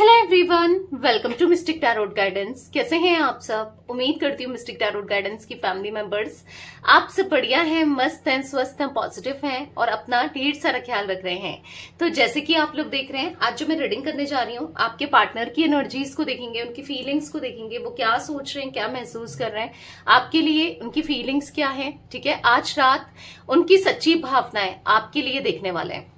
Hello everyone, welcome to Mystic Tarot Guidance. कैसे हैं आप सब? उम्मीद करती हूँ मिस्टिक टैरोट गाइडेंस की फैमिली मेंबर्स आप सब बढ़िया हैं, मस्त हैं, स्वस्थ हैं, पॉजिटिव हैं और अपना ढेर सारा ख्याल रख रहे हैं। तो जैसे कि आप लोग देख रहे हैं, आज जो मैं रीडिंग करने जा रही हूँ, आपके पार्टनर की एनर्जीज को देखेंगे, उनकी फीलिंग्स को देखेंगे, वो क्या सोच रहे हैं, क्या महसूस कर रहे हैं, आपके लिए उनकी फीलिंग्स क्या है। ठीक है, आज रात उनकी सच्ची भावनाएं आपके लिए देखने वाले हैं।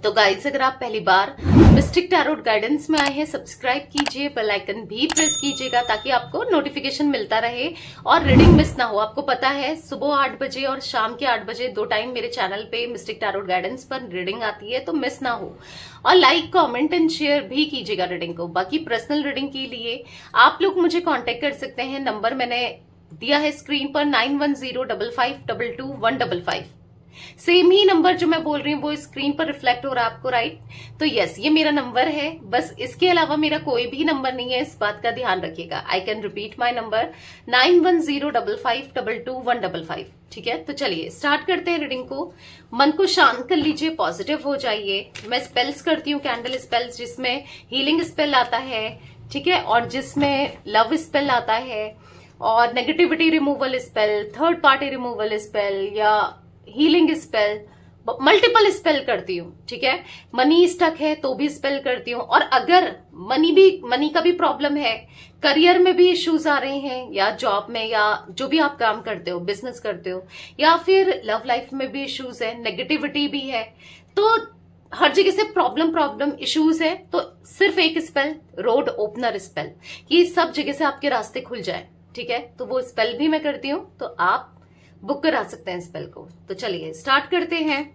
तो गाइस, अगर आप पहली बार मिस्टिक टैरोट गाइडेंस में आए हैं, सब्सक्राइब कीजिए, बेल आइकन भी प्रेस कीजिएगा ताकि आपको नोटिफिकेशन मिलता रहे और रीडिंग मिस ना हो। आपको पता है, सुबह 8 बजे और शाम के 8 बजे 2 टाइम मेरे चैनल पे मिस्टिक टैरोट गाइडेंस पर रीडिंग आती है, तो मिस ना हो। और लाइक, कमेंट एंड शेयर भी कीजिएगा रीडिंग को। बाकी पर्सनल रीडिंग के लिए आप लोग मुझे कॉन्टेक्ट कर सकते हैं। नंबर मैंने दिया है स्क्रीन पर 9105522155। सेम ही नंबर जो मैं बोल रही हूँ वो स्क्रीन पर रिफ्लेक्ट हो रहा है आपको, राइट? तो यस, ये मेरा नंबर है, बस इसके अलावा मेरा कोई भी नंबर नहीं है, इस बात का ध्यान रखिएगा। I can repeat my number 9105522155। ठीक है, तो चलिए स्टार्ट करते हैं रीडिंग को। मन को शांत कर लीजिए, पॉजिटिव हो जाइए। मैं स्पेल्स करती हूँ, कैंडल स्पेल्स, जिसमें हीलिंग स्पेल आता है, ठीक है, और जिसमें लव स्पेल आता है, और negativity removal spell, third party removal spell या हीलिंग स्पेल, मल्टीपल स्पेल करती हूँ। ठीक है, मनी स्टक है तो भी स्पेल करती हूँ। और अगर मनी का भी प्रॉब्लम है, करियर में भी इश्यूज आ रहे हैं, या जॉब में, या जो भी आप काम करते हो, बिजनेस करते हो, या फिर लव लाइफ में भी इश्यूज है, नेगेटिविटी भी है, तो हर जगह से प्रॉब्लम इश्यूज है, तो सिर्फ एक स्पेल, रोड ओपनर स्पेल, कि सब जगह से आपके रास्ते खुल जाए। ठीक है, तो वो स्पेल भी मैं करती हूँ, तो आप बुक करा सकते हैं स्पेल को। तो चलिए स्टार्ट करते हैं।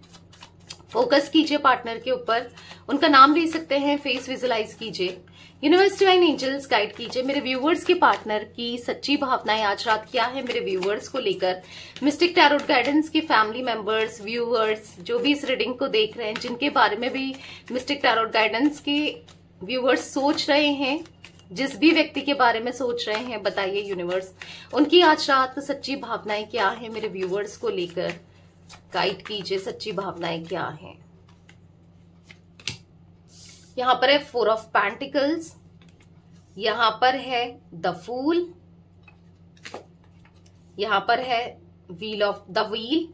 फोकस कीजिए पार्टनर के ऊपर, उनका नाम ले सकते हैं, फेस विजुलाइज कीजिए। यूनिवर्स डिवाइन एंजल्स गाइड कीजिए मेरे व्यूवर्स के पार्टनर की सच्ची भावनाएं आज रात क्या है मेरे व्यूवर्स को लेकर। मिस्टिक टैरोट गाइडेंस के फैमिली मेंबर्स, व्यूवर्स, जो भी इस रीडिंग को देख रहे हैं, जिनके बारे में भी मिस्टिक टैरोट गाइडेंस के व्यूवर्स सोच रहे हैं, जिस भी व्यक्ति के बारे में सोच रहे हैं, बताइए यूनिवर्स, उनकी आज रात सच्ची भावनाएं क्या है मेरे व्यूवर्स को लेकर। गाइड कीजिए, सच्ची भावनाएं क्या हैं। यहां पर है 4 ऑफ पेंटिकल्स, यहां पर है द फूल, यहां पर है wheel of the wheel,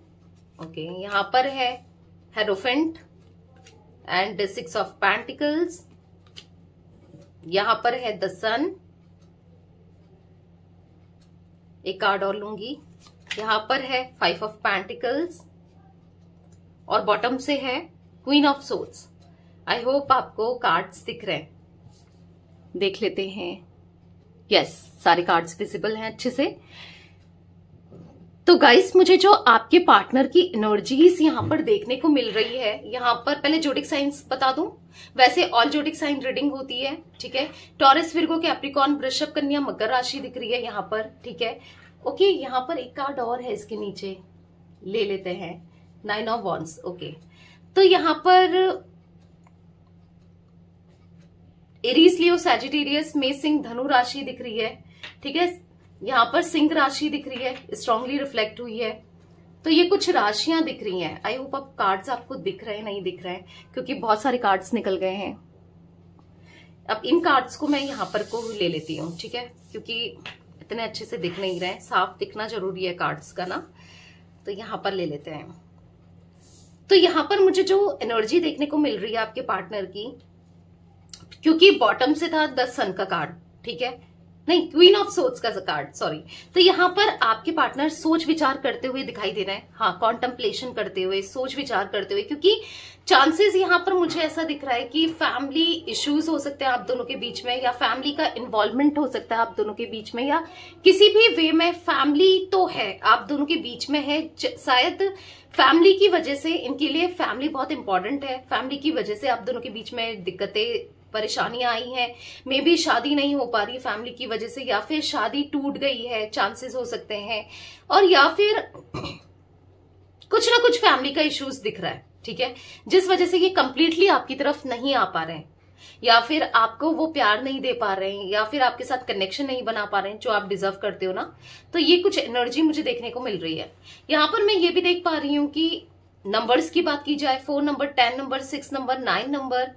okay, यहां पर है हेरोफेंट एंड 6 ऑफ पेंटिकल्स, यहां पर है द सन, एक कार्ड और लूंगी, यहां पर है 5 ऑफ पेंटिकल्स, और बॉटम से है queen of swords. I hope आपको कार्ड्स दिख रहे हैं, देख लेते हैं। यस, सारे कार्ड्स विजिबल हैं अच्छे से। तो गाइस, मुझे जो आपके पार्टनर की एनर्जीज यहाँ पर देखने को मिल रही है, यहाँ पर पहले जोडिक साइंस बता दूं, वैसे ऑल जोडिक साइन रीडिंग होती है। ठीक है, टॉरस, विर्गो, कैप्रिकॉर्न, वृषभ, कन्या, मकर राशि दिख रही है यहाँ पर। ठीक है, ओके, यहाँ पर एक कार्ड और है इसके नीचे, ले लेते हैं, 9 ऑफ वॉन्ड्स। ओके, तो यहाँ पर एरीज, लियो, सैजिटेरियस, मेष, सिंह, धनु राशि दिख रही है। ठीक है, यहाँ पर सिंह राशि दिख रही है, स्ट्रांगली रिफ्लेक्ट हुई है। तो ये कुछ राशियां दिख रही हैं। आई होप अब कार्ड्स आपको दिख रहे हैं, नहीं दिख रहे हैं, क्योंकि बहुत सारे कार्ड्स निकल गए हैं। अब इन कार्ड्स को मैं यहाँ पर को ले लेती हूँ, ठीक है, क्योंकि इतने अच्छे से दिख नहीं रहे, साफ दिखना जरूरी है कार्ड्स का ना, तो यहाँ पर ले लेते हैं। तो यहाँ पर मुझे जो एनर्जी देखने को मिल रही है आपके पार्टनर की, क्योंकि बॉटम से था 10 सन का कार्ड, ठीक है, नहीं, क्वीन ऑफ सोर्ड्स का कार्ड, सॉरी। तो यहाँ पर आपके पार्टनर सोच विचार करते हुए दिखाई दे रहे हैं, हाँ, कॉन्टेम्पलेशन करते हुए, सोच विचार करते हुए, क्योंकि चांसेस यहाँ पर मुझे ऐसा दिख रहा है कि फैमिली इश्यूज हो सकते हैं आप दोनों के बीच में, या फैमिली का इन्वॉल्वमेंट हो सकता है आप दोनों के बीच में, या किसी भी वे में फैमिली तो है आप दोनों के बीच में है। शायद फैमिली की वजह से, इनके लिए फैमिली बहुत इंपॉर्टेंट है, फैमिली की वजह से आप दोनों के बीच में दिक्कतें, परेशानियां आई हैं, मे बी शादी नहीं हो पा रही फैमिली की वजह से, या फिर शादी टूट गई है, चांसेस हो सकते हैं, और या फिर कुछ ना कुछ फैमिली का इश्यूज दिख रहा है। ठीक है, जिस वजह से ये कंप्लीटली आपकी तरफ नहीं आ पा रहे हैं, या फिर आपको वो प्यार नहीं दे पा रहे हैं, या फिर आपके साथ कनेक्शन नहीं बना पा रहे हैं जो आप डिजर्व करते हो ना। तो ये कुछ एनर्जी मुझे देखने को मिल रही है। यहाँ पर मैं ये भी देख पा रही हूँ कि नंबर्स की बात की जाए, 4 नंबर, 10 नंबर, 6 नंबर, 9 नंबर,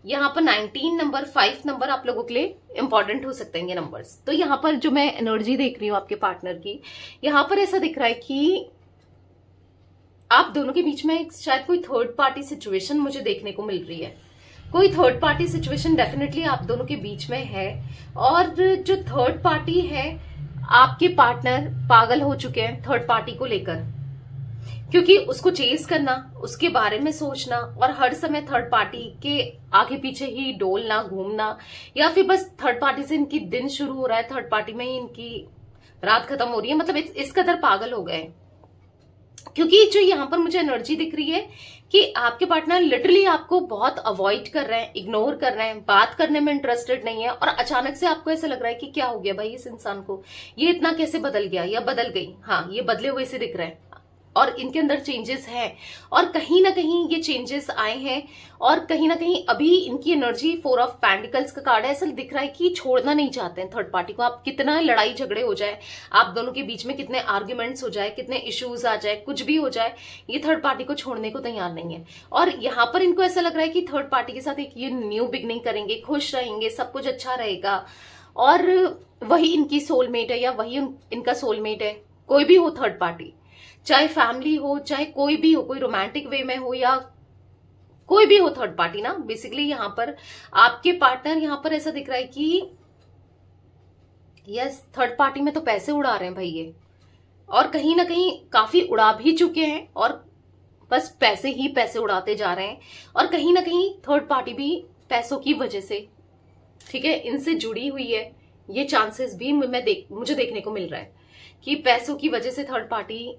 यहाँ पर 19 नंबर, 5 नंबर आप लोगों के लिए इंपॉर्टेंट हो सकते हैं ये नंबर्स। तो यहाँ पर जो मैं एनर्जी देख रही हूँ आपके पार्टनर की, यहाँ पर ऐसा दिख रहा है कि आप दोनों के बीच में शायद कोई थर्ड पार्टी सिचुएशन मुझे देखने को मिल रही है। कोई थर्ड पार्टी सिचुएशन डेफिनेटली आप दोनों के बीच में है। और जो थर्ड पार्टी है, आपके पार्टनर पागल हो चुके हैं थर्ड पार्टी को लेकर, क्योंकि उसको चेस करना, उसके बारे में सोचना और हर समय थर्ड पार्टी के आगे पीछे ही डोलना, घूमना, या फिर बस थर्ड पार्टी से इनकी दिन शुरू हो रहा है, थर्ड पार्टी में ही इनकी रात खत्म हो रही है। मतलब इस कदर पागल हो गए। क्योंकि जो यहाँ पर मुझे एनर्जी दिख रही है कि आपके पार्टनर लिटरली आपको बहुत अवॉइड कर रहे हैं, इग्नोर कर रहे हैं, बात करने में इंटरेस्टेड नहीं है, और अचानक से आपको ऐसा लग रहा है कि क्या हो गया भाई इस इंसान को, ये इतना कैसे बदल गया या बदल गई। हाँ, ये बदले हुए से दिख रहे हैं और इनके अंदर चेंजेस हैं, और कहीं ना कहीं ये चेंजेस आए हैं, और कहीं ना कहीं अभी इनकी एनर्जी 4 ऑफ पेंटिकल्स का कार्ड है। ऐसा दिख रहा है कि छोड़ना नहीं चाहते हैं थर्ड पार्टी को। आप कितना लड़ाई झगड़े हो जाए, आप दोनों के बीच में कितने आर्ग्यूमेंट्स हो जाए, कितने इश्यूज आ जाए, कुछ भी हो जाए, ये थर्ड पार्टी को छोड़ने को तैयार नहीं है। और यहाँ पर इनको ऐसा लग रहा है कि थर्ड पार्टी के साथ एक ये न्यू बिगनिंग करेंगे, खुश रहेंगे, सब कुछ अच्छा रहेगा, और वही इनकी सोलमेट है या वही इनका सोलमेट है। कोई भी हो थर्ड पार्टी, चाहे फैमिली हो, चाहे कोई भी हो, कोई रोमांटिक वे में हो या कोई भी हो थर्ड पार्टी ना, बेसिकली यहाँ पर आपके पार्टनर, यहाँ पर ऐसा दिख रहा है कि यस, थर्ड पार्टी में तो पैसे उड़ा रहे हैं भाई ये, और कहीं ना कहीं काफी उड़ा भी चुके हैं, और बस पैसे ही पैसे उड़ाते जा रहे हैं। और कहीं ना कहीं थर्ड पार्टी भी पैसों की वजह से, ठीक है, इनसे जुड़ी हुई है। ये चांसेस भी मुझे देखने को मिल रहा है कि पैसों की वजह से थर्ड पार्टी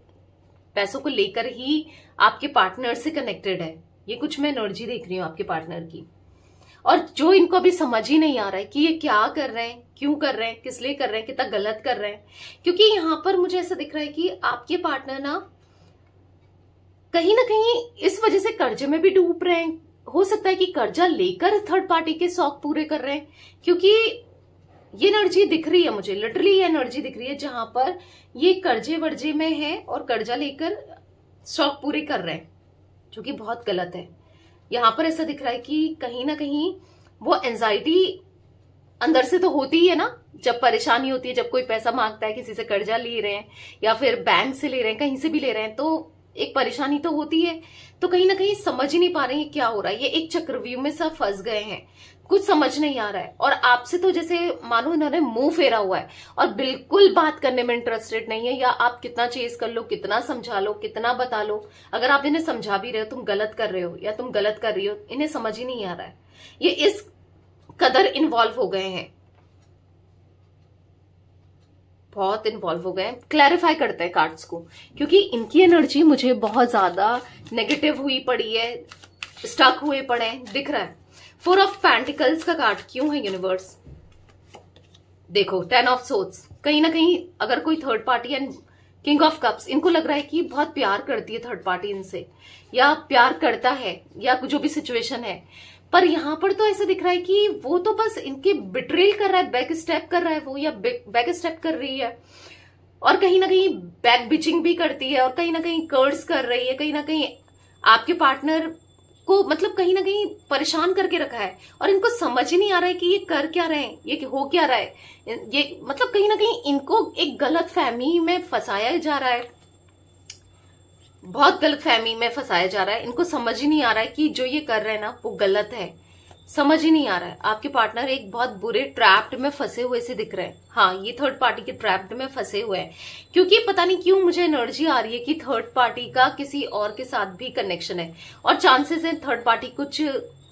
पैसों को लेकर ही आपके पार्टनर से कनेक्टेड है। ये कुछ मैं एनर्जी देख रही हूं आपके पार्टनर की, और जो इनको अभी समझ ही नहीं आ रहा है कि ये क्या कर रहे हैं, क्यों कर रहे हैं, किस लिए कर रहे हैं, कितना गलत कर रहे हैं। क्योंकि यहां पर मुझे ऐसा दिख रहा है कि आपके पार्टनर ना कहीं इस वजह से कर्जे में भी डूब रहे हैं। हो सकता है कि कर्जा लेकर थर्ड पार्टी के शौक पूरे कर रहे हैं, क्योंकि ये एनर्जी दिख रही है मुझे, लिटरली ये एनर्जी दिख रही है जहां पर ये कर्जे वर्जे में है और कर्जा लेकर शौक पूरे कर रहे हैं, जो कि बहुत गलत है। यहां पर ऐसा दिख रहा है कि कहीं ना कहीं वो एंजाइटी अंदर से तो होती ही है ना, जब परेशानी होती है, जब कोई पैसा मांगता है, किसी से कर्जा ले रहे हैं या फिर बैंक से ले रहे हैं, कहीं से भी ले रहे हैं, तो एक परेशानी तो होती है। तो कहीं ना कहीं समझ ही नहीं पा रहे हैं क्या हो रहा है, ये एक चक्रव्यूह में सब फंस गए हैं, कुछ समझ नहीं आ रहा है। और आपसे तो जैसे मानो इन्होंने मुंह फेरा हुआ है और बिल्कुल बात करने में इंटरेस्टेड नहीं है, या आप कितना चेस कर लो, कितना समझा लो, कितना बता लो, अगर आप इन्हें समझा भी रहे हो तुम गलत कर रहे हो या तुम गलत कर रही हो, इन्हें समझ ही नहीं आ रहा है। ये इस कदर इन्वॉल्व हो गए हैं, बहुत इन्वॉल्व हो गए हैं। क्लैरिफाई करते हैं कार्ड्स को, क्योंकि इनकी एनर्जी मुझे बहुत ज्यादा नेगेटिव हुई पड़ी है, स्टक हुए पड़े हैं, दिख रहा है। 4 ऑफ पेंटिकल्स का कार्ड क्यों है यूनिवर्स? देखो 10 ऑफ सोर्ड्स, कहीं ना कहीं अगर कोई third party and king of cups, इनको लग रहा है कि बहुत प्यार करती है थर्ड पार्टी इनसे, या प्यार करता है, या जो भी सिचुएशन है। पर यहां पर तो ऐसा दिख रहा है कि वो तो बस इनके बिट्रेल कर रहा है, बैक स्टेप कर रहा है वो, या बैक स्टेप कर रही है, और कहीं ना कहीं बैक बिचिंग भी करती है, और कहीं ना कहीं कर्स कर रही है, कहीं ना कहीं आपके पार्टनर को मतलब कहीं ना कहीं परेशान करके रखा है, और इनको समझ ही नहीं आ रहा है कि ये कर क्या रहे हैं, ये हो क्या रहा है। ये मतलब कहीं ना कहीं इनको एक गलत फहमी में फंसाया जा रहा है, बहुत गलत फहमी में फंसाया जा रहा है। इनको समझ ही नहीं आ रहा है कि जो ये कर रहे हैं ना वो गलत है, समझ ही नहीं आ रहा है। आपके पार्टनर एक बहुत बुरे ट्रैप्ड में फंसे हुए से दिख रहे हैं। हाँ, ये थर्ड पार्टी के ट्रैप्ड में फंसे हुए हैं, क्योंकि पता नहीं क्यों मुझे एनर्जी आ रही है कि थर्ड पार्टी का किसी और के साथ भी कनेक्शन है, और चांसेस है थर्ड पार्टी कुछ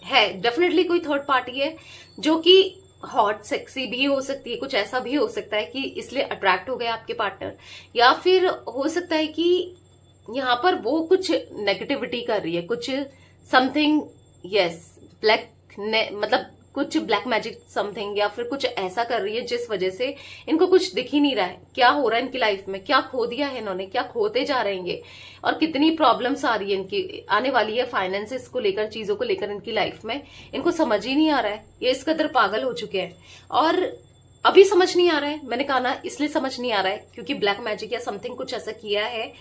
है, डेफिनेटली कोई थर्ड पार्टी है जो कि हॉट सेक्सी भी हो सकती है, कुछ ऐसा भी हो सकता है कि इसलिए अट्रैक्ट हो गए आपके पार्टनर, या फिर हो सकता है कि यहाँ पर वो कुछ नेगेटिविटी कर रही है, कुछ समथिंग, यस, ब्लैक मतलब कुछ ब्लैक मैजिक समथिंग, या फिर कुछ ऐसा कर रही है जिस वजह से इनको कुछ दिख ही नहीं रहा है क्या हो रहा है इनकी लाइफ में, क्या खो दिया है इन्होंने, क्या खोते जा रहे हैं, और कितनी प्रॉब्लम्स आ रही है इनकी, आने वाली है फाइनेंसेस को लेकर, चीजों को लेकर इनकी लाइफ में। इनको समझ ही नहीं आ रहा है, ये इस कदर पागल हो चुके हैं। और अभी समझ नहीं आ रहा है, मैंने कहा ना, इसलिए समझ नहीं आ रहा है क्योंकि ब्लैक मैजिक या समथिंग कुछ ऐसा किया है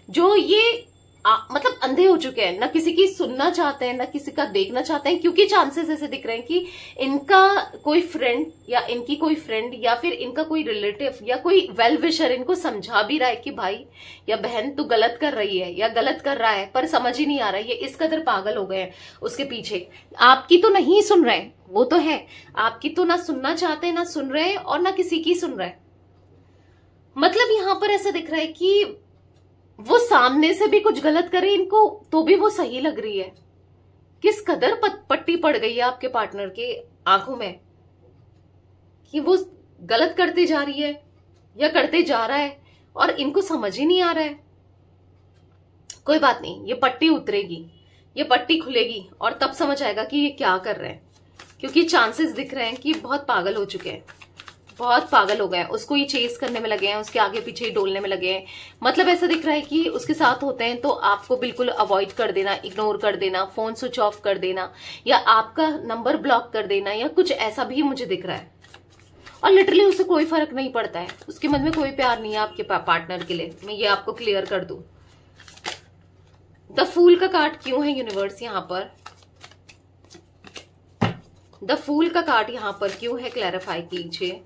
जो ये मतलब अंधे हो चुके हैं, ना किसी की सुनना चाहते हैं ना किसी का देखना चाहते हैं, क्योंकि चांसेस ऐसे दिख रहे हैं कि इनका कोई फ्रेंड या इनकी कोई फ्रेंड या फिर इनका कोई रिलेटिव या कोई वेल विशर इनको समझा भी रहा है कि भाई या बहन तू गलत कर रही है या गलत कर रहा है, पर समझ ही नहीं आ रहा है। ये इस कदर पागल हो गए हैं उसके पीछे। आपकी तो नहीं सुन रहे हैं, वो तो है, आपकी तो ना सुनना चाहते हैं, ना सुन रहे हैं और ना किसी की सुन रहे हैं। मतलब यहां पर ऐसा दिख रहा है कि वो सामने से भी कुछ गलत करे इनको तो भी वो सही लग रही है। किस कदर पट्टी पड़ गई है आपके पार्टनर के आंखों में कि वो गलत करते जा रही है या करते जा रहा है और इनको समझ ही नहीं आ रहा है। कोई बात नहीं, ये पट्टी उतरेगी, ये पट्टी खुलेगी और तब समझ आएगा कि ये क्या कर रहे हैं, क्योंकि चांसेस दिख रहे हैं कि बहुत पागल हो चुके हैं, बहुत पागल हो गए हैं। उसको ये चेस करने में लगे हैं, उसके आगे पीछे ही डोलने में लगे हैं। मतलब ऐसा दिख रहा है कि उसके साथ होते हैं तो आपको बिल्कुल अवॉइड कर देना, इग्नोर कर देना, फोन स्विच ऑफ कर देना या आपका नंबर ब्लॉक कर देना या कुछ ऐसा भी मुझे दिख रहा है। और लिटरली उसे कोई फर्क नहीं पड़ता है, उसके मन में कोई प्यार नहीं है आपके पार्टनर के लिए। मैं ये आपको क्लियर कर दूं। द फूल का कार्ड क्यों है यूनिवर्स यहां पर? द फूल का कार्ड यहां पर क्यों है, क्लैरिफाई कीजिए।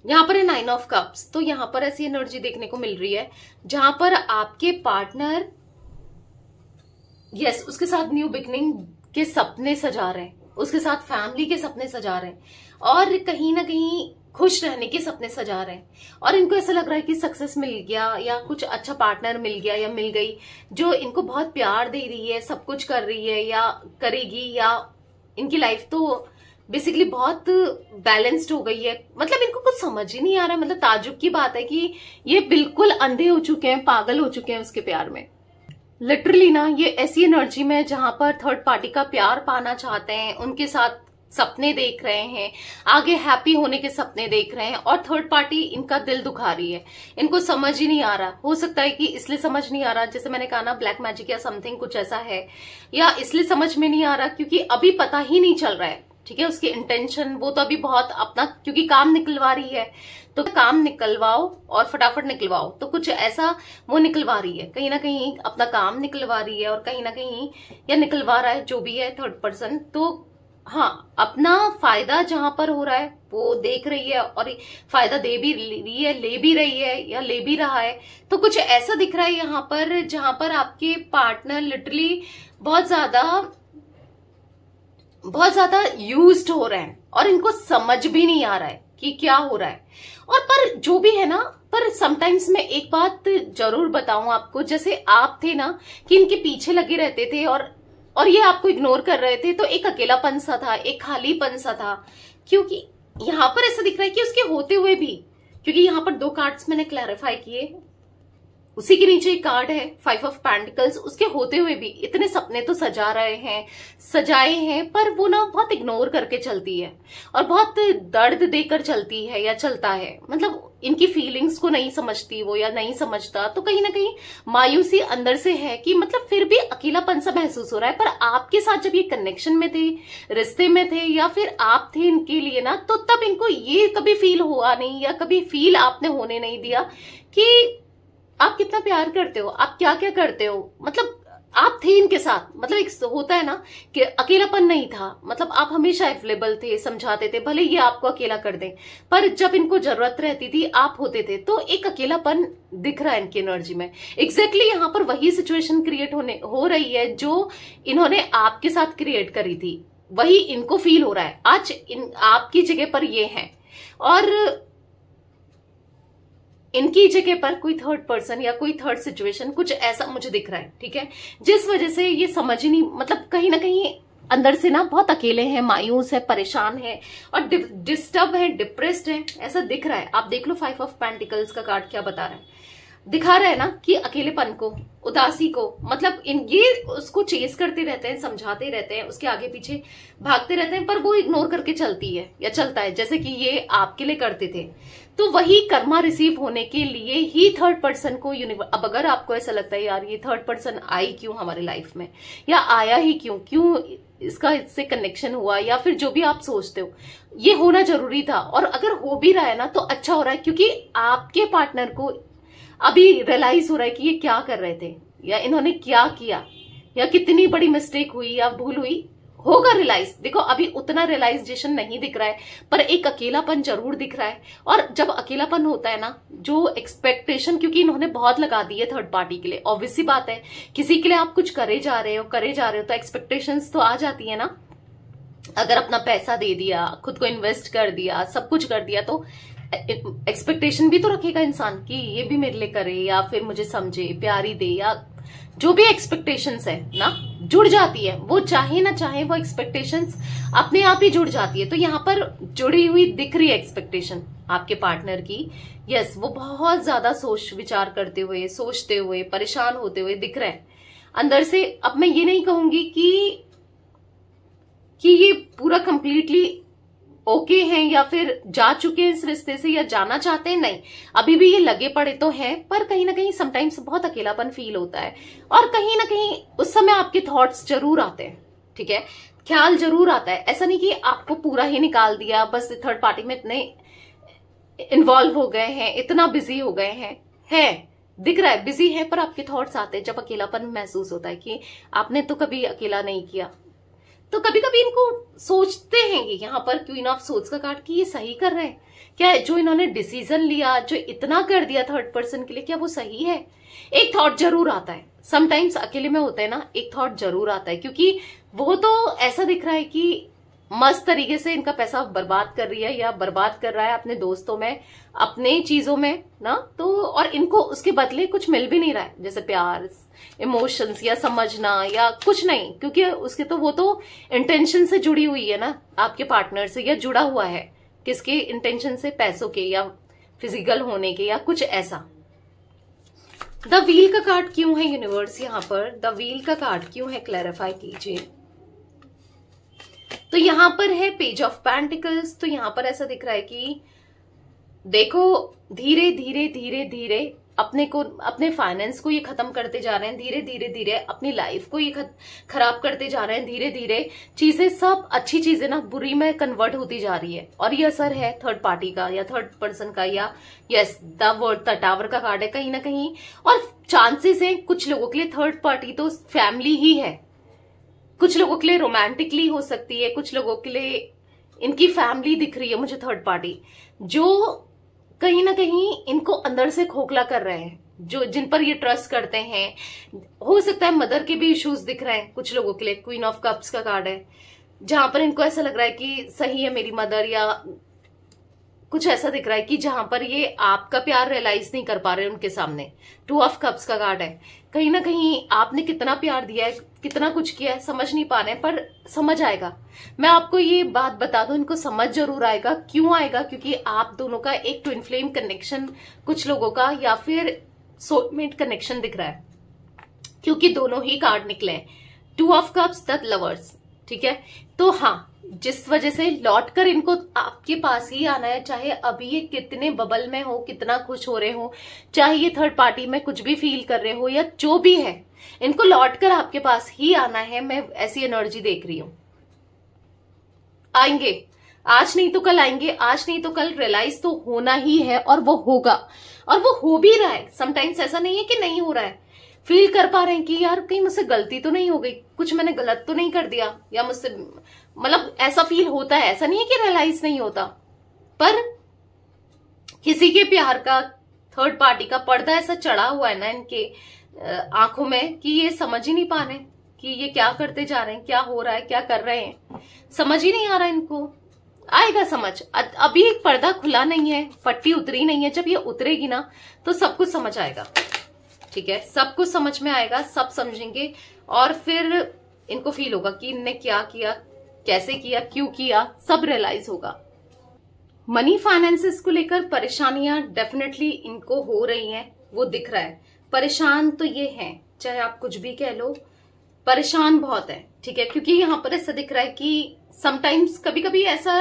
यहां पर है 9 ऑफ कप्स। तो यहां पर ऐसी एनर्जी देखने को मिल रही है जहां पर आपके पार्टनर यस उसके साथ न्यू बिगनिंग के सपने सजा रहे हैं, उसके साथ फैमिली के सपने सजा रहे हैं और कहीं ना कहीं खुश रहने के सपने सजा रहे हैं। और इनको ऐसा लग रहा है कि सक्सेस मिल गया या कुछ अच्छा पार्टनर मिल गया या मिल गई जो इनको बहुत प्यार दे रही है, सब कुछ कर रही है या करेगी, या इनकी लाइफ तो बेसिकली बहुत बैलेंस्ड हो गई है। मतलब इनको कुछ समझ ही नहीं आ रहा है। मतलब ताजुब की बात है कि ये बिल्कुल अंधे हो चुके हैं, पागल हो चुके हैं उसके प्यार में। लिटरली ना ये ऐसी एनर्जी में जहां पर थर्ड पार्टी का प्यार पाना चाहते हैं, उनके साथ सपने देख रहे हैं, आगे हैप्पी होने के सपने देख रहे हैं और थर्ड पार्टी इनका दिल दुखा रही है। इनको समझ ही नहीं आ रहा। हो सकता है कि इसलिए समझ नहीं आ रहा, जैसे मैंने कहा ना ब्लैक मैजिक या समथिंग कुछ ऐसा है, या इसलिए समझ में नहीं आ रहा क्योंकि अभी पता ही नहीं चल रहा है। ठीक है, उसकी इंटेंशन वो तो अभी बहुत अपना, क्योंकि काम निकलवा रही है तो काम निकलवाओ और फटाफट निकलवाओ, तो कुछ ऐसा वो निकलवा रही है, कहीं ना कहीं अपना काम निकलवा रही है और कहीं ना कहीं या निकलवा रहा है जो भी है थर्ड पर्सन। तो हाँ, अपना फायदा जहां पर हो रहा है वो देख रही है और फायदा दे भी रही है, ले भी रही है या ले भी रहा है। तो कुछ ऐसा दिख रहा है यहाँ पर जहां पर आपके पार्टनर लिटरली बहुत ज्यादा यूज्ड हो रहे हैं और इनको समझ भी नहीं आ रहा है कि क्या हो रहा है। और पर जो भी है ना, पर समटाइम्स मैं एक बात जरूर बताऊं आपको, जैसे आप थे ना कि इनके पीछे लगे रहते थे और ये आपको इग्नोर कर रहे थे, तो एक अकेलापन सा था, एक खालीपन सा था। क्योंकि यहां पर ऐसा दिख रहा है कि उसके होते हुए भी, क्योंकि यहां पर 2 कार्ड्स मैंने क्लैरिफाई किए, उसी के नीचे एक कार्ड है 5 ऑफ पेंटिकल्स, उसके होते हुए भी इतने सपने तो सजाए हैं पर वो ना बहुत इग्नोर करके चलती है और बहुत दर्द देकर चलती है या चलता है। मतलब इनकी फीलिंग्स को नहीं समझती वो या नहीं समझता, तो कहीं ना कहीं मायूसी अंदर से है कि मतलब फिर भी अकेलापन सा महसूस हो रहा है। पर आपके साथ जब ये कनेक्शन में थे, रिश्ते में थे या फिर आप थे इनके लिए ना, तो तब इनको ये कभी फील हुआ नहीं या कभी फील आपने होने नहीं दिया कि आप कितना प्यार करते हो, आप क्या क्या करते हो। मतलब आप थे इनके साथ, मतलब एक होता है ना कि अकेलापन नहीं था, मतलब आप हमेशा अवेलेबल थे, समझाते थे, भले ये आपको अकेला कर दें, पर जब इनको जरूरत रहती थी आप होते थे। तो एक अकेलापन दिख रहा है इनकी एनर्जी में। एग्जैक्टली यहाँ पर वही सिचुएशन क्रिएट हो रही है जो इन्होंने आपके साथ क्रिएट करी थी, वही इनको फील हो रहा है। आज आपकी जगह पर ये है और इनकी जगह पर कोई थर्ड पर्सन या कोई थर्ड सिचुएशन, कुछ ऐसा मुझे दिख रहा है। ठीक है, जिस वजह से ये समझ ही नहीं, मतलब कहीं ना कहीं अंदर से ना बहुत अकेले हैं, मायूस है, परेशान है और डिस्टर्ब है, डिप्रेस्ड है, ऐसा दिख रहा है। आप देख लो 5 ऑफ पेंटिकल्स का कार्ड क्या बता रहा है, दिखा रहा है ना कि अकेलेपन को, उदासी को, मतलब ये उसको चेस करते रहते हैं, समझाते रहते हैं, उसके आगे पीछे भागते रहते हैं, पर वो इग्नोर करके चलती है या चलता है, जैसे कि ये आपके लिए करते थे। तो वही कर्मा रिसीव होने के लिए ही थर्ड पर्सन को अब अगर आपको ऐसा लगता है यार ये थर्ड पर्सन आई क्यों हमारी लाइफ में, या आया ही क्यों इसका इससे कनेक्शन हुआ, या फिर जो भी आप सोचते हो, ये होना जरूरी था। और अगर हो भी रहा है ना तो अच्छा हो रहा है, क्योंकि आपके पार्टनर को अभी रियलाइज हो रहा है कि ये क्या कर रहे थे, या इन्होंने क्या किया, या कितनी बड़ी मिस्टेक हुई या भूल हुई, होगा रियलाइज। देखो अभी उतना रियलाइजेशन नहीं दिख रहा है, पर एक अकेलापन जरूर दिख रहा है। और जब अकेलापन होता है ना, जो एक्सपेक्टेशन, क्योंकि इन्होंने बहुत लगा दी है थर्ड पार्टी के लिए, ऑब्वियस सी बात है, किसी के लिए आप कुछ करे जा रहे हो तो एक्सपेक्टेशंस तो आ जाती है ना। अगर अपना पैसा दे दिया, खुद को इन्वेस्ट कर दिया, सब कुछ कर दिया, तो एक्सपेक्टेशन भी तो रखेगा इंसान कि ये भी मेरे लिए करे, या फिर मुझे समझे, प्यारी दे, या जो भी एक्सपेक्टेशंस है ना, जुड़ जाती है। वो चाहे ना चाहे वो एक्सपेक्टेशंस अपने आप ही जुड़ जाती है। तो यहाँ पर जुड़ी हुई दिख रही है एक्सपेक्टेशन आपके पार्टनर की। यस, वो बहुत ज्यादा सोच विचार करते हुए, सोचते हुए, परेशान होते हुए दिख रहे हैं अंदर से। अब मैं ये नहीं कहूंगी कि ये पूरा कंप्लीटली ओके हैं या फिर जा चुके हैं इस रिश्ते से या जाना चाहते हैं, नहीं, अभी भी ये लगे पड़े तो हैं, पर कहीं ना कहीं समटाइम्स बहुत अकेलापन फील होता है। और कहीं ना कहीं उस समय आपके थॉट्स जरूर आते हैं, ठीक है, ख्याल जरूर आता है। ऐसा नहीं कि आपको पूरा ही निकाल दिया, बस थर्ड पार्टी में इतने इन्वॉल्व हो गए हैं, इतना बिजी हो गए हैं, दिख रहा है बिजी है, पर आपके थॉट्स आते हैं जब अकेलापन महसूस होता है कि आपने तो कभी अकेला नहीं किया। तो कभी कभी इनको सोचते हैं कि यहाँ पर क्वीन ऑफ सोर्ड्स का कार्ड, कि ये सही कर रहे हैं क्या, जो इन्होंने डिसीजन लिया, जो इतना कर दिया थर्ड पर्सन के लिए, क्या वो सही है। एक थॉट जरूर आता है, समटाइम्स अकेले में होते हैं ना, एक थॉट जरूर आता है, क्योंकि वो तो ऐसा दिख रहा है कि मस्त तरीके से इनका पैसा बर्बाद कर रही है या बर्बाद कर रहा है अपने दोस्तों में, अपने चीजों में ना, तो और इनको उसके बदले कुछ मिल भी नहीं रहा है, जैसे प्यार, इमोशंस या समझना या कुछ नहीं, क्योंकि उसके तो वो तो इंटेंशन से जुड़ी हुई है ना आपके पार्टनर से, या जुड़ा हुआ है किसके इंटेंशन से, पैसों के या फिजिकल होने के या कुछ ऐसा। द व्हील का कार्ड क्यों है यूनिवर्स यहाँ पर, द व्हील का कार्ड क्यों है, क्लैरिफाई कीजिए। तो यहां पर है पेज ऑफ पेंटिकल्स। तो यहां पर ऐसा दिख रहा है कि देखो धीरे धीरे धीरे धीरे अपने फाइनेंस को ये खत्म करते जा रहे हैं, धीरे धीरे धीरे अपनी लाइफ को ये खराब करते जा रहे हैं, धीरे धीरे चीजें, सब अच्छी चीजें ना बुरी में कन्वर्ट होती जा रही है। और ये असर है थर्ड पार्टी का या थर्ड पर्सन का, या यस द टावर का कार्ड है कहीं ना कहीं। और चांसेस है कुछ लोगों के लिए थर्ड पार्टी तो फैमिली ही है, कुछ लोगों के लिए रोमांटिकली हो सकती है, कुछ लोगों के लिए इनकी फैमिली दिख रही है मुझे थर्ड पार्टी, जो कहीं ना कहीं इनको अंदर से खोखला कर रहे हैं, जो जिन पर ये ट्रस्ट करते हैं। हो सकता है मदर के भी इश्यूज दिख रहे हैं कुछ लोगों के लिए, क्वीन ऑफ कप्स का कार्ड है, जहां पर इनको ऐसा लग रहा है कि सही है मेरी मदर, या कुछ ऐसा दिख रहा है कि जहां पर ये आपका प्यार रियलाइज नहीं कर पा रहे उनके सामने। टू ऑफ कप्स का कार्ड है, कहीं ना कहीं आपने कितना प्यार दिया है, कितना कुछ किया है, समझ नहीं पा रहे, पर समझ आएगा। मैं आपको ये बात बता दूं, इनको समझ जरूर आएगा। क्यों आएगा? क्योंकि आप दोनों का एक ट्विन फ्लेम कनेक्शन कुछ लोगों का, या फिर सोलमेट कनेक्शन दिख रहा है, क्योंकि दोनों ही कार्ड निकले हैं, two of cups, the lovers, ठीक है। तो हाँ, जिस वजह से लौटकर इनको आपके पास ही आना है, चाहे अभी ये कितने बबल में हो, कितना खुश हो रहे हो, चाहे ये थर्ड पार्टी में कुछ भी फील कर रहे हो, या जो भी है, इनको लौटकर आपके पास ही आना है। मैं ऐसी एनर्जी देख रही हूं। आएंगे, आज नहीं तो कल आएंगे, आज नहीं तो कल रियलाइज तो होना ही है, और वो होगा, और वो हो भी रहा है। समटाइम्स ऐसा नहीं है कि नहीं हो रहा है, फील कर पा रहे हैं कि यार कहीं मुझसे गलती तो नहीं हो गई, कुछ मैंने गलत तो नहीं कर दिया, या मुझसे, मतलब ऐसा फील होता है। ऐसा नहीं है कि रियलाइज नहीं होता, पर किसी के प्यार का, थर्ड पार्टी का पर्दा ऐसा चढ़ा हुआ है ना इनके आंखों में, कि ये समझ ही नहीं पा रहे कि ये क्या करते जा रहे हैं, क्या हो रहा है, क्या कर रहे हैं, समझ ही नहीं आ रहा इनको। आएगा समझ, अभी एक पर्दा खुला नहीं है, पट्टी उतरी नहीं है। जब ये उतरेगी ना तो सब कुछ समझ आएगा, ठीक है, सब कुछ समझ में आएगा, सब समझेंगे, और फिर इनको फील होगा कि इनने क्या किया, कैसे किया, क्यों किया, सब रियलाइज होगा। मनी फाइनेंसेस को लेकर परेशानियां डेफिनेटली इनको हो रही हैं, वो दिख रहा है। परेशान तो ये हैं, चाहे आप कुछ भी कह लो, परेशान बहुत है, ठीक है, क्योंकि यहाँ पर ऐसा दिख रहा है कि समटाइम्स कभी कभी ऐसा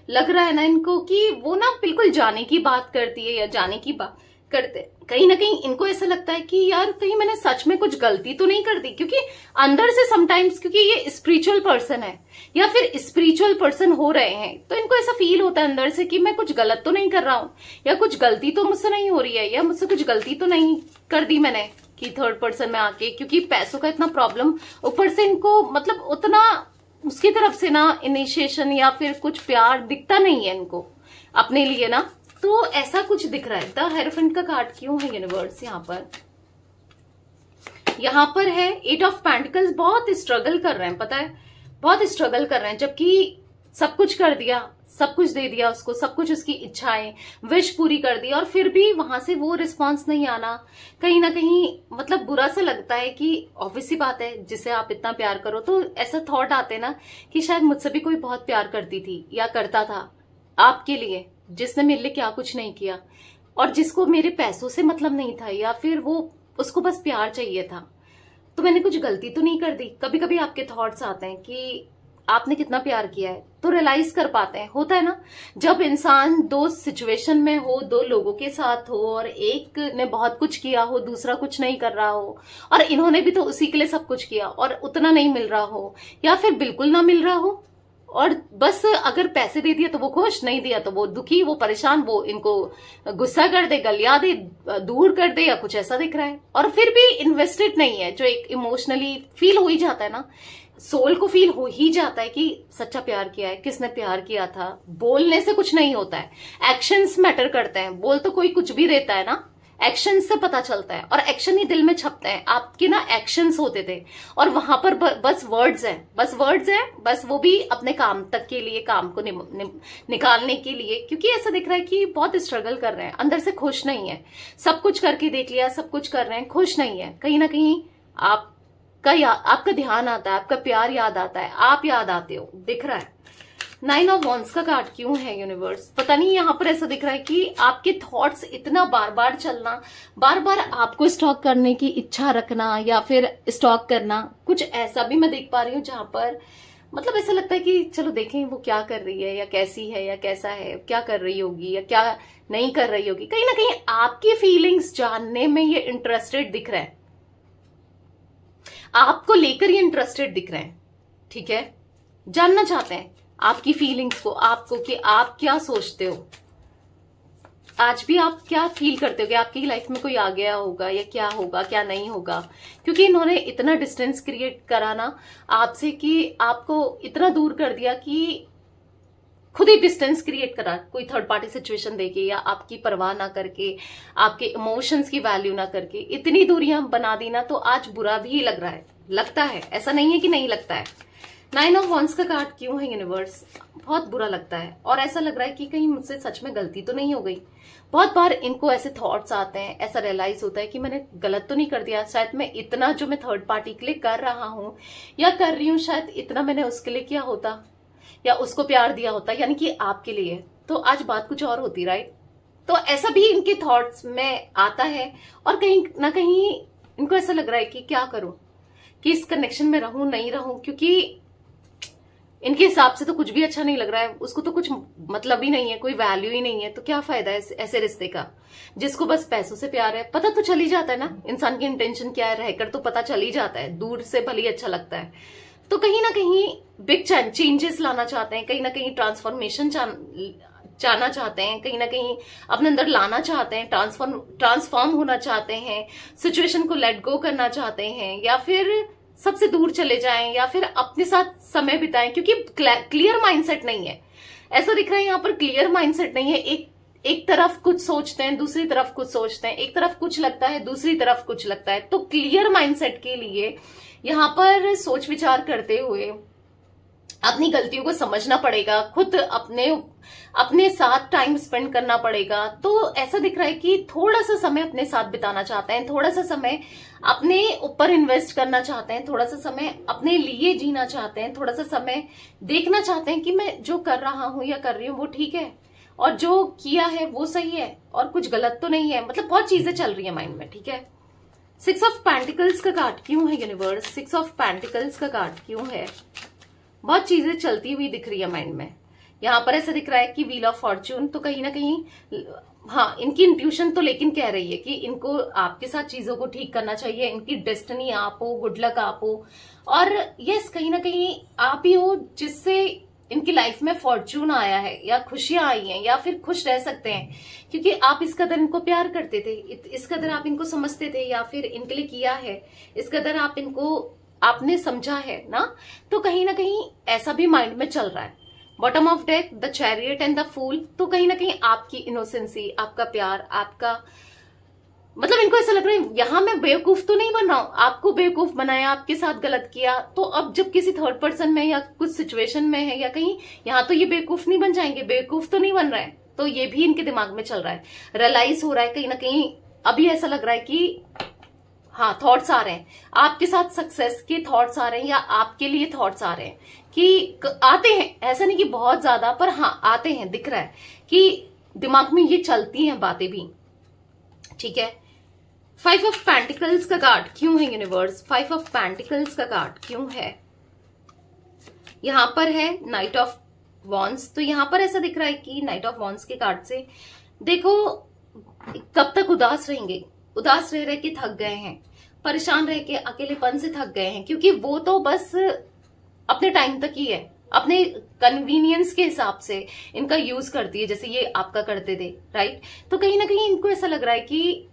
लग रहा है ना इनको कि वो ना बिल्कुल जाने की बात करती है, या जाने की बात करते, कहीं ना कहीं इनको ऐसा लगता है कि यार कहीं मैंने सच में कुछ गलती तो नहीं कर दी, क्योंकि अंदर से समटाइम्स, क्योंकि ये स्पिरिचुअल पर्सन है या फिर स्पिरिचुअल पर्सन हो रहे हैं, तो इनको ऐसा फील होता है अंदर से कि मैं कुछ गलत तो नहीं कर रहा हूं, या कुछ गलती तो मुझसे नहीं हो रही है, या मुझसे कुछ गलती तो नहीं कर दी मैंने कि थर्ड पर्सन में आके, क्योंकि पैसों का इतना प्रॉब्लम, ऊपर से इनको मतलब उतना उसकी तरफ से ना इनिशिएशन या फिर कुछ प्यार दिखता नहीं है इनको अपने लिए ना, तो ऐसा कुछ दिख रहा है। द हेरोफेंट का कार्ड क्यों है यूनिवर्स यहाँ पर है 8 ऑफ पेंटिकल्स। बहुत स्ट्रगल कर रहे हैं, पता है, बहुत स्ट्रगल कर रहे हैं, जबकि सब कुछ कर दिया, सब कुछ दे दिया उसको, सब कुछ उसकी इच्छाएं, विश पूरी कर दी, और फिर भी वहां से वो रिस्पांस नहीं आना, कहीं ना कहीं मतलब बुरा सा लगता है कि ऑब्वियस सी बात है, जिसे आप इतना प्यार करो तो ऐसा थॉट आते ना कि शायद मुझसे भी कोई बहुत प्यार करती थी या करता था आपके लिए, जिसने मेरे लिए क्या कुछ नहीं किया, और जिसको मेरे पैसों से मतलब नहीं था, या फिर वो उसको बस प्यार चाहिए था, तो मैंने कुछ गलती तो नहीं कर दी। कभी कभी आपके थॉट्स आते हैं कि आपने कितना प्यार किया है, तो रियलाइज कर पाते हैं, होता है ना, जब इंसान दो सिचुएशन में हो, दो लोगों के साथ हो, और एक ने बहुत कुछ किया हो, दूसरा कुछ नहीं कर रहा हो, और इन्होंने भी तो उसी के लिए सब कुछ किया और उतना नहीं मिल रहा हो, या फिर बिल्कुल ना मिल रहा हो, और बस अगर पैसे दे दिया तो वो खुश, नहीं दिया तो वो दुखी, वो परेशान, वो इनको गुस्सा कर दे, गलिया दे, दूर कर दे, या कुछ ऐसा दिख रहा है, और फिर भी इन्वेस्टेड नहीं है, जो एक इमोशनली फील हो ही जाता है ना, सोल को फील हो ही जाता है कि सच्चा प्यार किया है, किसने प्यार किया था। बोलने से कुछ नहीं होता है, एक्शंस मैटर करते हैं, बोल तो कोई कुछ भी रहता है ना, एक्शन से पता चलता है, और एक्शन ही दिल में छपते हैं। आपके ना एक्शंस होते थे, और वहां पर बस वर्ड्स हैं, बस वो भी अपने काम तक के लिए, काम को निकालने के लिए, क्योंकि ऐसा दिख रहा है कि बहुत स्ट्रगल कर रहे हैं, अंदर से खुश नहीं है, सब कुछ करके देख लिया, सब कुछ कर रहे हैं, खुश नहीं है, कहीं ना कहीं आपका ध्यान आता है, आपका प्यार याद आता है, आप याद आते हो, दिख रहा है। 9 ऑफ वॉन्ड्स का कार्ड क्यों है यूनिवर्स, पता नहीं, यहाँ पर ऐसा दिख रहा है कि आपके थॉट्स इतना बार बार चलना, बार बार आपको स्टॉक करने की इच्छा रखना, या फिर स्टॉक करना, कुछ ऐसा भी मैं देख पा रही हूँ, जहां पर मतलब ऐसा लगता है कि चलो देखें वो क्या कर रही है, या कैसी है, या कैसा है, क्या कर रही होगी, या क्या नहीं कर रही होगी, कहीं ना कहीं आपकी फीलिंग्स जानने में ये इंटरेस्टेड दिख रहा है, आपको लेकर ये इंटरेस्टेड दिख रहे हैं, ठीक है, जानना चाहते हैं आपकी फीलिंग्स को, आपको, कि आप क्या सोचते हो, आज भी आप क्या फील करते हो कि आपकी लाइफ में कोई आ गया होगा, या क्या होगा, क्या नहीं होगा, क्योंकि इन्होंने इतना डिस्टेंस क्रिएट करा ना आपसे, कि आपको इतना दूर कर दिया कि खुद ही डिस्टेंस क्रिएट करा, कोई थर्ड पार्टी सिचुएशन देके, या आपकी परवाह ना करके, आपके इमोशंस की वैल्यू ना करके इतनी दूरियां बना दी ना, तो आज बुरा भी लग रहा है, लगता है, ऐसा नहीं है कि नहीं लगता है। 9 ऑफ वॉन्ड्स का कार्ड क्यों है यूनिवर्स, बहुत बुरा लगता है, और ऐसा लग रहा है कि कहीं मुझसे सच में गलती तो नहीं हो गई। बहुत बार इनको ऐसे थॉट्स आते हैं, ऐसा रियलाइज होता है कि मैंने गलत तो नहीं कर दिया, शायद मैं इतना जो मैं थर्ड पार्टी के लिए कर रहा हूं या कर रही हूं, शायद इतना मैंने उसके लिए किया होता, या उसको प्यार दिया होता, यानी कि आपके लिए, तो आज बात कुछ और होती, राइट। तो ऐसा भी इनके थॉट्स में आता है, और कहीं ना कहीं इनको ऐसा लग रहा है कि क्या करूं, कि इस कनेक्शन में रहूं नहीं रहूं, क्योंकि इनके हिसाब से तो कुछ भी अच्छा नहीं लग रहा है, उसको तो कुछ मतलब ही नहीं है, कोई वैल्यू ही नहीं है, तो क्या फायदा है ऐसे रिश्ते का, जिसको बस पैसों से प्यार है। पता तो चल ही जाता है ना इंसान की इंटेंशन क्या है, रहकर तो पता चल ही जाता है, दूर से भले ही अच्छा लगता है। तो कहीं ना कहीं बिग चेंजेस लाना चाहते हैं, कहीं ना कहीं ट्रांसफॉर्मेशन चाहना चाहते हैं, कहीं ना कहीं अपने अंदर लाना चाहते हैं, ट्रांसफॉर्म होना चाहते हैं, सिचुएशन को लेट गो करना चाहते हैं, या फिर सबसे दूर चले जाएं, या फिर अपने साथ समय बिताएं, क्योंकि क्लियर माइंडसेट नहीं है। ऐसा दिख रहा है यहाँ पर क्लियर माइंडसेट नहीं है, एक तरफ कुछ सोचते हैं, दूसरी तरफ कुछ सोचते हैं, एक तरफ कुछ लगता है, दूसरी तरफ कुछ लगता है। तो क्लियर माइंडसेट के लिए यहाँ पर सोच विचार करते हुए अपनी गलतियों को समझना पड़ेगा, खुद अपने साथ टाइम स्पेंड करना पड़ेगा। तो ऐसा दिख रहा है कि थोड़ा सा समय अपने साथ बिताना चाहते हैं, थोड़ा सा समय अपने ऊपर इन्वेस्ट करना चाहते हैं, थोड़ा सा समय अपने लिए जीना चाहते हैं, थोड़ा सा समय देखना चाहते हैं कि मैं जो कर रहा हूं या कर रही हूं वो ठीक है, और जो किया है वो सही है, और कुछ गलत तो नहीं है। मतलब बहुत चीजें चल रही है माइंड में, ठीक है। 6 ऑफ पेंटिकल्स का कार्ड क्यों है यूनिवर्स, 6 ऑफ पेंटिकल्स का कार्ड क्यों है, बहुत चीजें चलती हुई दिख रही है माइंड में। यहाँ पर ऐसा दिख रहा है कि व्हील ऑफ फॉर्च्यून, तो कहीं ना कहीं हाँ, इनकी इंट्यूशन तो लेकिन कह रही है कि इनको आपके साथ चीजों को ठीक करना चाहिए, इनकी डेस्टिनी आप हो, गुड लक आप हो, और यस कहीं ना कहीं आप ही हो जिससे इनकी लाइफ में फॉर्च्यून आया है या खुशियां आई हैं या फिर खुश रह सकते हैं, क्योंकि आप इस कदर इनको प्यार करते थे, इस कदर आप इनको समझते थे या फिर इनके लिए किया है, इस कदर आप इनको आपने समझा है ना। तो कहीं ना कहीं ऐसा भी माइंड में चल रहा है। Bottom of deck, the chariot and the fool, तो कहीं ना कहीं आपकी इनोसेंसी, आपका प्यार, आपका मतलब इनको ऐसा लग रहा है यहां मैं बेवकूफ तो नहीं बन रहा हूं, आपको बेवकूफ बनाया, आपके साथ गलत किया, तो अब जब किसी थर्ड पर्सन में या कुछ सिचुएशन में है या कहीं यहां तो ये बेवकूफ नहीं बन जाएंगे, बेवकूफ तो नहीं बन रहा है। तो ये भी इनके दिमाग में चल रहा है, रियलाइज हो रहा है कहीं ना कहीं। अभी ऐसा लग रहा है कि हाँ थॉट्स आ रहे हैं आपके साथ, सक्सेस के थॉट्स आ रहे हैं या आपके लिए थॉट्स आ रहे हैं कि आते हैं, ऐसा नहीं कि बहुत ज्यादा, पर हाँ आते हैं, दिख रहा है कि दिमाग में ये चलती हैं बातें भी। ठीक है, 5 ऑफ पेंटिकल्स का कार्ड क्यों है यूनिवर्स? 5 ऑफ पेंटिकल्स का कार्ड क्यों है? यहां पर है नाइट ऑफ वॉन्ड्स, तो यहां पर ऐसा दिख रहा है कि नाइट ऑफ वॉन्ड्स के कार्ड से देखो कब तक उदास रहेंगे, उदास रह रहे कि थक गए हैं, परेशान रह के अकेलेपन से थक गए हैं, क्योंकि वो तो बस अपने टाइम तक ही है, अपने कन्वीनियंस के हिसाब से इनका यूज करती है, जैसे ये आपका करते थे, राइट। तो कहीं ना कहीं इनको ऐसा लग रहा है कि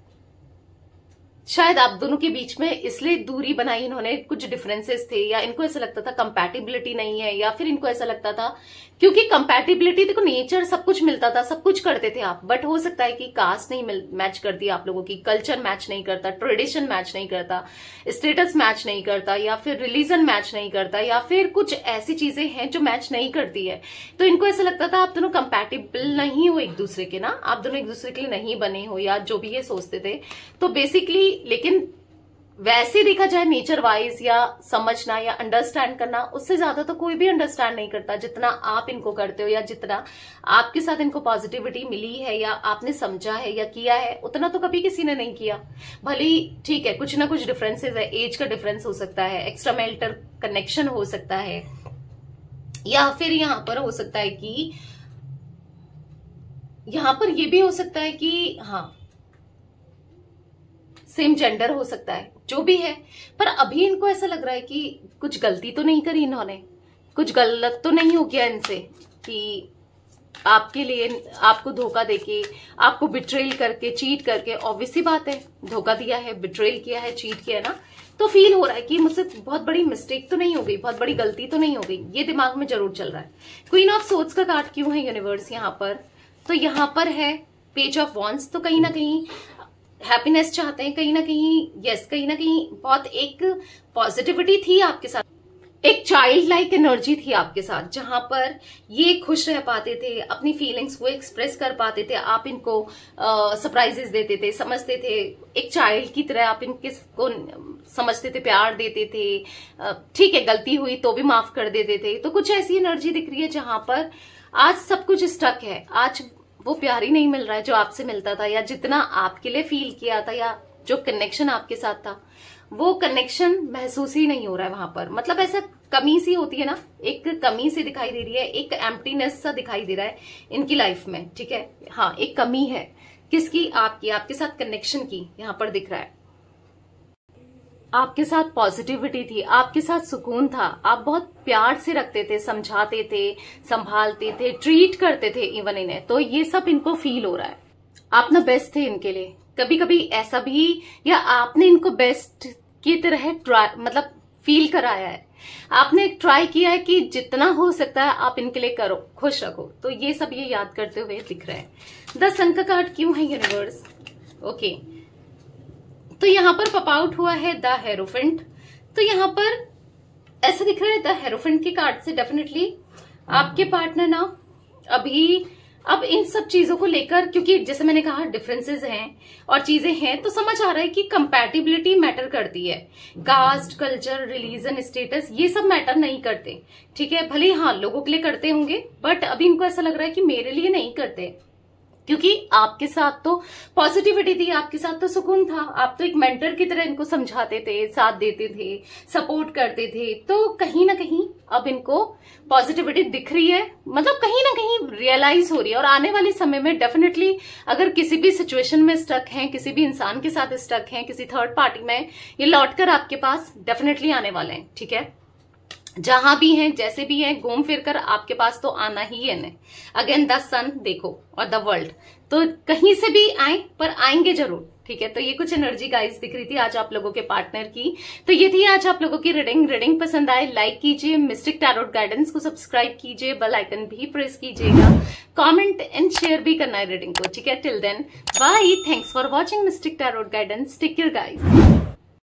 शायद आप दोनों के बीच में इसलिए दूरी बनाई इन्होंने, कुछ डिफरेंसेस थे, या इनको ऐसा लगता था कंपैटिबिलिटी नहीं है, या फिर इनको ऐसा लगता था क्योंकि कंपैटिबिलिटी देखो नेचर सब कुछ मिलता था, सब कुछ करते थे आप, बट हो सकता है कि कास्ट नहीं मैच करती आप लोगों की, कल्चर मैच नहीं करता, ट्रेडिशन मैच नहीं करता, स्टेटस मैच नहीं करता, या फिर रिलीजन मैच नहीं करता, या फिर कुछ ऐसी चीजें हैं जो मैच नहीं करती है। तो इनको ऐसा लगता था आप दोनों कंपैटिबल नहीं हो एक दूसरे के ना, आप दोनों एक दूसरे के लिए नहीं बने हो, या जो भी ये सोचते थे। तो बेसिकली लेकिन वैसे देखा जाए नेचर वाइज या समझना या अंडरस्टैंड करना, उससे ज्यादा तो कोई भी अंडरस्टैंड नहीं करता जितना आप इनको करते हो, या जितना आपके साथ इनको पॉजिटिविटी मिली है या आपने समझा है या किया है, उतना तो कभी किसी ने नहीं किया। भले ही ठीक है कुछ ना कुछ डिफरेंसेस है, एज का डिफरेंस हो सकता है, एक्स्ट्रा मैरिटल कनेक्शन हो सकता है, या फिर यहां पर हो सकता है कि यहां पर यह भी हो सकता है कि हाँ सेम जेंडर हो सकता है, जो भी है। पर अभी इनको ऐसा लग रहा है कि कुछ गलती तो नहीं करी इन्होंने, कुछ गलत तो नहीं हो गया इनसे कि आपके लिए आपको धोखा देके, आपको बिट्रेल करके, चीट करके, ऑब्वियस सी बात है धोखा दिया है, बिट्रेल किया है, चीट किया है ना, तो फील हो रहा है कि मुझसे बहुत बड़ी मिस्टेक तो नहीं हो गई, बहुत बड़ी गलती तो नहीं हो गई, ये दिमाग में जरूर चल रहा है। क्वीन ऑफ सोर्ड्स का कार्ड क्यों है यूनिवर्स यहाँ पर? तो यहाँ पर है पेज ऑफ वॉन्ड्स, तो कहीं ना कहीं हैप्पीनेस चाहते हैं, कहीं ना कहीं यस, कहीं ना कहीं बहुत एक पॉजिटिविटी थी आपके साथ, एक चाइल्ड लाइक एनर्जी थी आपके साथ, जहां पर ये खुश रह पाते थे, अपनी फीलिंग्स को एक्सप्रेस कर पाते थे, आप इनको सरप्राइजेस देते थे, समझते थे, एक चाइल्ड की तरह आप इनके को समझते थे, प्यार देते थे, ठीक है गलती हुई तो भी माफ कर देते थे। तो कुछ ऐसी एनर्जी दिख रही है जहां पर आज सब कुछ स्टक है, आज वो प्यार ही नहीं मिल रहा है जो आपसे मिलता था, या जितना आपके लिए फील किया था, या जो कनेक्शन आपके साथ था वो कनेक्शन महसूस ही नहीं हो रहा है वहां पर। मतलब ऐसा कमी सी होती है ना, एक कमी सी दिखाई दे रही है, एक एम्प्टीनेस सा दिखाई दे रहा है इनकी लाइफ में, ठीक है। हाँ एक कमी है, किसकी? आपकी, आपके साथ कनेक्शन की यहाँ पर दिख रहा है। आपके साथ पॉजिटिविटी थी, आपके साथ सुकून था, आप बहुत प्यार से रखते थे, समझाते थे, संभालते थे, ट्रीट करते थे इवन इन्हें, तो ये सब इनको फील हो रहा है। आप ना बेस्ट थे इनके लिए, कभी कभी ऐसा भी, या आपने इनको बेस्ट की तरह मतलब फील कराया है, आपने ट्राई किया है कि जितना हो सकता है आप इनके लिए करो, खुश रखो, तो ये सब ये याद करते हुए दिख रहा है। 10 सन का कार्ड क्यों है यूनिवर्स? ओके, तो यहां पर पॉप आउट हुआ है द हेरोफेंट, तो यहां पर ऐसा दिख रहा है द हेरोफेंट के कार्ड से डेफिनेटली आपके पार्टनर ना अभी अब इन सब चीजों को लेकर, क्योंकि जैसे मैंने कहा डिफरेंसेस हैं और चीजें हैं, तो समझ आ रहा है कि कंपैटिबिलिटी मैटर करती है, कास्ट, कल्चर, रिलीजन, स्टेटस ये सब मैटर नहीं करते, ठीक है। भले हाँ लोगों के लिए करते होंगे, बट अभी इनको ऐसा लग रहा है कि मेरे लिए नहीं करते, क्योंकि आपके साथ तो पॉजिटिविटी थी, आपके साथ तो सुकून था, आप तो एक मेंटर की तरह इनको समझाते थे, साथ देते थे, सपोर्ट करते थे। तो कहीं ना कहीं अब इनको पॉजिटिविटी दिख रही है, मतलब कहीं ना कहीं रियलाइज हो रही है। और आने वाले समय में डेफिनेटली अगर किसी भी सिचुएशन में स्टक हैं, किसी भी इंसान के साथ स्टक हैं, किसी थर्ड पार्टी में, ये लौटकर आपके पास डेफिनेटली आने वाले हैं। ठीक है, जहां भी हैं, जैसे भी हैं, घूम फिर कर आपके पास तो आना ही है। अगेन द सन देखो और द वर्ल्ड, तो कहीं से भी आए पर आएंगे जरूर। ठीक है, तो ये कुछ एनर्जी गाइस दिख रही थी आज आप लोगों के पार्टनर की। तो ये थी आज आप लोगों की रीडिंग पसंद आए लाइक कीजिए, मिस्टिक टैरोट गाइडेंस को सब्सक्राइब कीजिए, बेल आइकन भी प्रेस कीजिएगा, कमेंट एंड शेयर भी करना है रीडिंग को। ठीक है, till then bye, thanks for watching Mystic Tarot Guidance, take care guys.